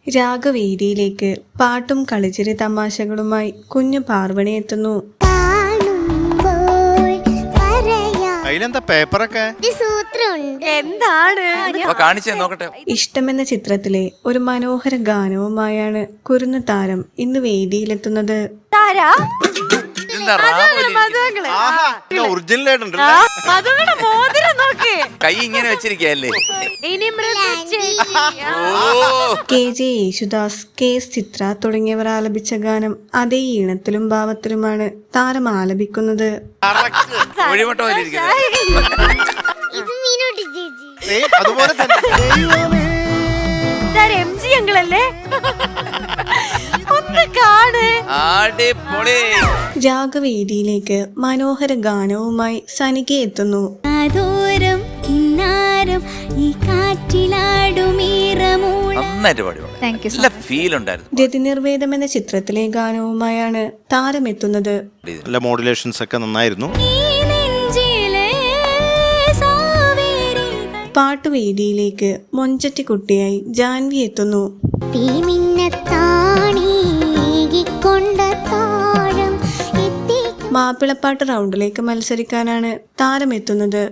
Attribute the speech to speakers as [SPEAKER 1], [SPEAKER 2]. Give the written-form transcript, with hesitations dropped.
[SPEAKER 1] രാഗവേദിയിലേക്ക് പാട്ടും കളിച്ചിരി തമാശകളുമായി കുഞ്ഞു പാർവണി എത്തുന്നു.
[SPEAKER 2] അതിലെന്താ പേപ്പറൊക്കെ
[SPEAKER 3] എന്താണ്
[SPEAKER 1] ഇഷ്ടമെന്ന ചിത്രത്തിലെ ഒരു മനോഹര ഗാനവുമായാണ് കുരുന്നു താരം ഇന്ന് വേദിയിലെത്തുന്നത്.
[SPEAKER 3] താരാ
[SPEAKER 4] കൈ ഇങ്ങനെ വെച്ചിരിക്കല്ലേ.
[SPEAKER 1] KJ യേശുദാസ്, KS ചിത്ര തുടങ്ങിയവർ ആലപിച്ച ഗാനം അതേ ഈണത്തിലും ഭാവത്തിലുമാണ് താരം ആലപിക്കുന്നത്.
[SPEAKER 2] അതുപോലെ തന്നെ
[SPEAKER 1] രാഗവേദിയിലേക്ക് മനോഹര ഗാനവുമായി സനിക എത്തുന്നു. രതിനിർവേദം എന്ന ചിത്രത്തിലെ ഗാനവുമായാണ് താരം എത്തുന്നത്.
[SPEAKER 2] നല്ല മോഡുലേഷൻസ് ഒക്കെ നന്നായിരുന്നു.
[SPEAKER 1] പാട്ടുവേദിയിലേക്ക് മൊഞ്ചറ്റിക്കുട്ടിയായി ജാൻവി എത്തുന്നു. മാപ്പിളപ്പാട്ട് റൗണ്ടിലേക്ക് മത്സരിക്കാനാണ് താരം എത്തുന്നത്.